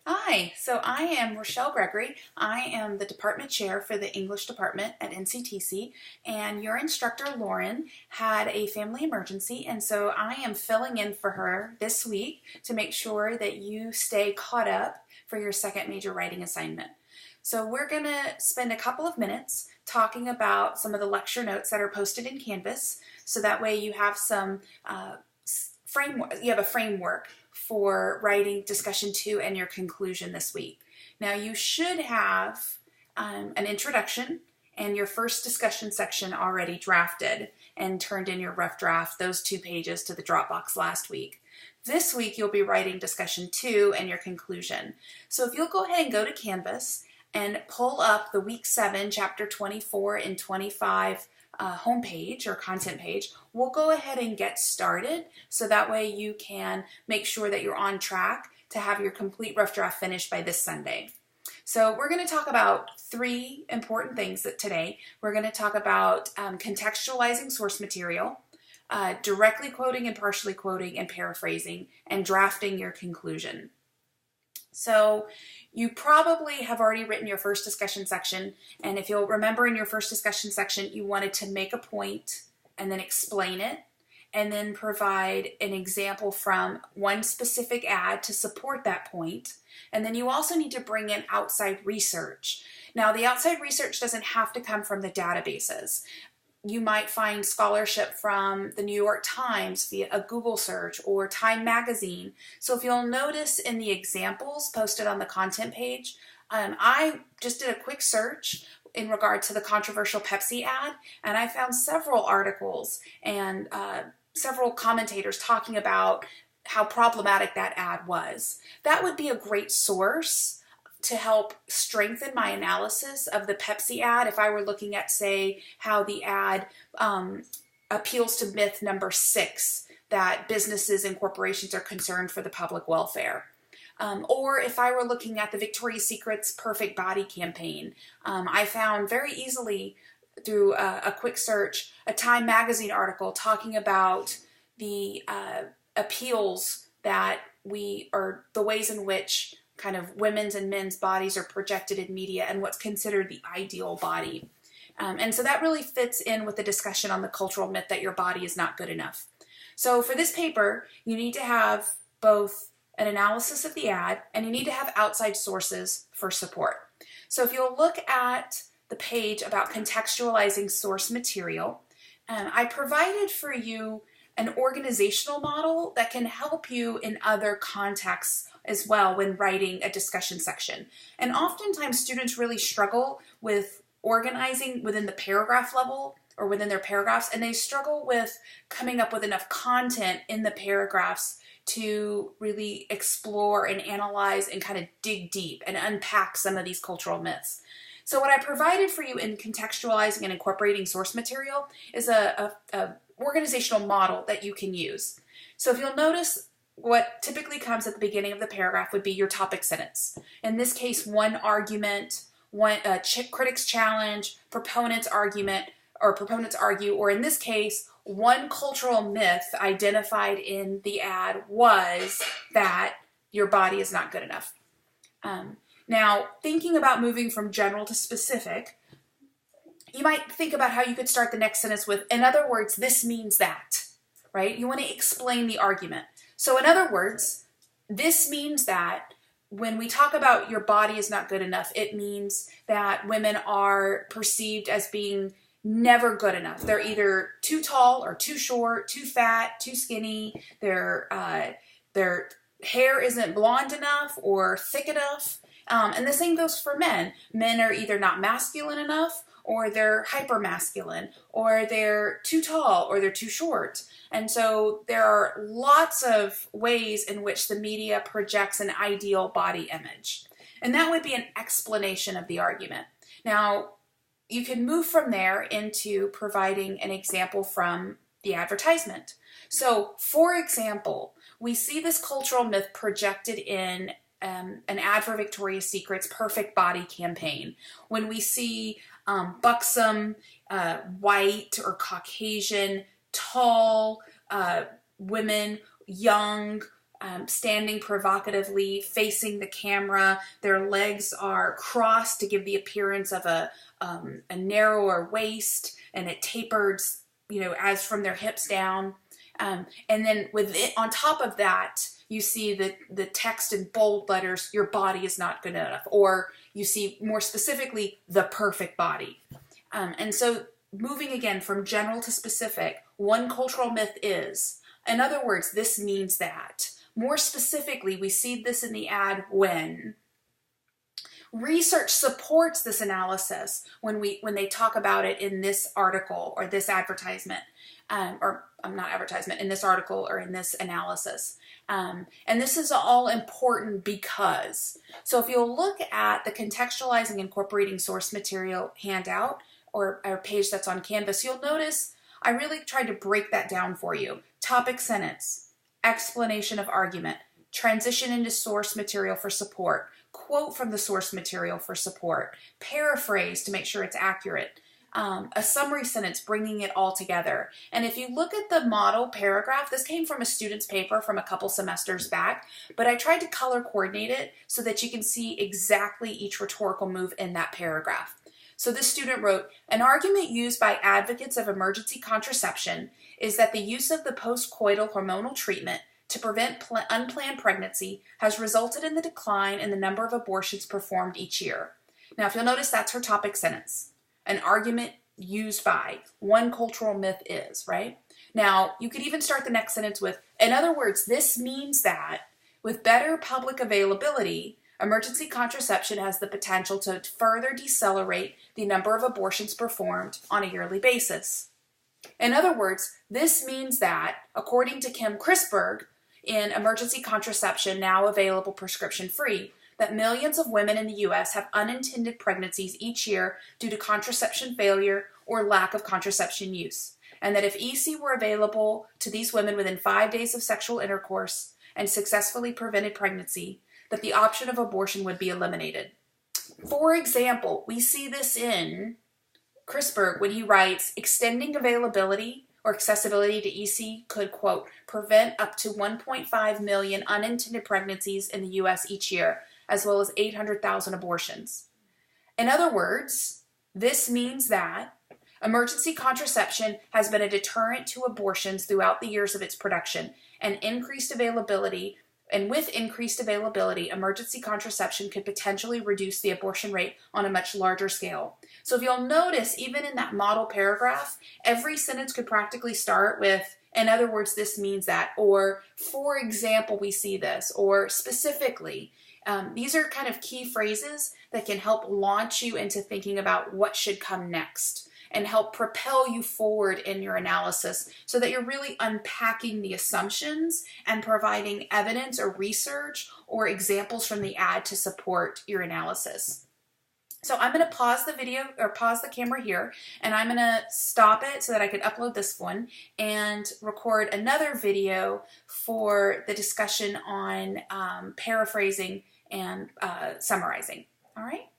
Hi, so I am Rochelle Gregory. I am the department chair for the English department at NCTC, and your instructor Lauren had a family emergency, and so I am filling in for her this week to make sure that you stay caught up for your second major writing assignment. So we're going to spend a couple of minutes talking about some of the lecture notes that are posted in Canvas, so that way you have some framework. You have a framework for writing discussion 2 and your conclusion this week. Now you should have an introduction and your first discussion section already drafted and turned in your rough draft, those 2 pages, to the Dropbox last week. This week you'll be writing discussion 2 and your conclusion. So if you'll go ahead and go to Canvas and pull up the week 7, chapter 24 and 25 homepage or content page, we'll go ahead and get started so that way you can make sure that you're on track to have your complete rough draft finished by this Sunday. So we're going to talk about 3 important things today. We're going to talk about contextualizing source material, directly quoting and partially quoting and paraphrasing, and drafting your conclusion. So you probably have already written your first discussion section, and if you'll remember, in your first discussion section you wanted to make a point and then explain it and then provide an example from one specific ad to support that point. And then you also need to bring in outside research. Now, the outside research doesn't have to come from the databases. You might find scholarship from the New York Times via a Google search or Time Magazine. So if you'll notice in the examples posted on the content page, I just did a quick search in regard to the controversial Pepsi ad, and I found several articles and several commentators talking about how problematic that ad was. That would be a great source to help strengthen my analysis of the Pepsi ad if I were looking at, say, how the ad appeals to myth number 6, that businesses and corporations are concerned for the public welfare. Or if I were looking at the Victoria's Secret's Perfect Body campaign, I found very easily through a quick search a Time Magazine article talking about the appeals that the ways in which kind of women's and men's bodies are projected in media and what's considered the ideal body. And so that really fits in with the discussion on the cultural myth that your body is not good enough. So for this paper, you need to have both an analysis of the ad and you need to have outside sources for support. So if you'll look at the page about contextualizing source material, I provided for you an organizational model that can help you in other contexts as well when writing a discussion section. And oftentimes students really struggle with organizing within the paragraph level or within their paragraphs, and they struggle with coming up with enough content in the paragraphs to really explore and analyze and kind of dig deep and unpack some of these cultural myths. So what I provided for you in contextualizing and incorporating source material is a organizational model that you can use. So if you'll notice, what typically comes at the beginning of the paragraph would be your topic sentence. In this case, one argument, one critics challenge, proponents argument, or proponents argue, or in this case, one cultural myth identified in the ad was that your body is not good enough. Now, thinking about moving from general to specific, you might think about how you could start the next sentence with, in other words, this means that, right? You want to explain the argument. So in other words, this means that when we talk about your body is not good enough, it means that women are perceived as being never good enough. They're either too tall or too short, too fat, too skinny. Their hair isn't blonde enough or thick enough. And the same goes for men. Men are either not masculine enough, or they're hypermasculine, or they're too tall, or they're too short. And so there are lots of ways in which the media projects an ideal body image. And that would be an explanation of the argument. Now, you can move from there into providing an example from the advertisement. So, for example, we see this cultural myth projected in an ad for Victoria's Secret's Perfect Body campaign. When we see buxom, white or Caucasian, tall women, young, standing provocatively, facing the camera. Their legs are crossed to give the appearance of a narrower waist, and it tapers, as from their hips down. And then with it, on top of that, you see the text in bold letters, "Your body is not good enough," or you see more specifically, "The perfect body." And so moving again from general to specific, one cultural myth is, in other words, this means that. More specifically, we see this in the ad when research supports this analysis when they talk about it in this article or this advertisement, in this article or in this analysis. And this is all important because, so if you'll look at the contextualizing incorporating source material handout or page that's on Canvas, you'll notice I really tried to break that down for you. Topic sentence, explanation of argument, transition into source material for support, quote from the source material for support, paraphrase to make sure it's accurate, a summary sentence bringing it all together. And if you look at the model paragraph, this came from a student's paper from a couple semesters back, but I tried to color coordinate it so that you can see exactly each rhetorical move in that paragraph. So this student wrote, "An argument used by advocates of emergency contraception is that the use of the postcoital hormonal treatment to prevent unplanned pregnancy has resulted in the decline in the number of abortions performed each year." Now, if you'll notice, that's her topic sentence. An argument used by, one cultural myth is, right? Now, you could even start the next sentence with, "In other words, this means that with better public availability, emergency contraception has the potential to further decelerate the number of abortions performed on a yearly basis. In other words, this means that, according to Kim Christberg, in Emergency Contraception, now available prescription-free, that millions of women in the U.S. have unintended pregnancies each year due to contraception failure or lack of contraception use, and that if EC were available to these women within 5 days of sexual intercourse and successfully prevented pregnancy, that the option of abortion would be eliminated." For example, we see this in Christberg when he writes, "Extending availability or accessibility to EC could, quote, prevent up to 1.5 million unintended pregnancies in the U.S. each year, as well as 800,000 abortions." In other words, this means that emergency contraception has been a deterrent to abortions throughout the years of its production, and with increased availability, emergency contraception could potentially reduce the abortion rate on a much larger scale. So if you'll notice, even in that model paragraph, every sentence could practically start with, "In other words, this means that," or "For example, we see this," or "Specifically." These are kind of key phrases that can help launch you into thinking about what should come next and help propel you forward in your analysis so that you're really unpacking the assumptions and providing evidence or research or examples from the ad to support your analysis. So I'm going to pause the video or pause the camera here, and I'm going to stop it so that I can upload this one and record another video for the discussion on paraphrasing and summarizing. All right?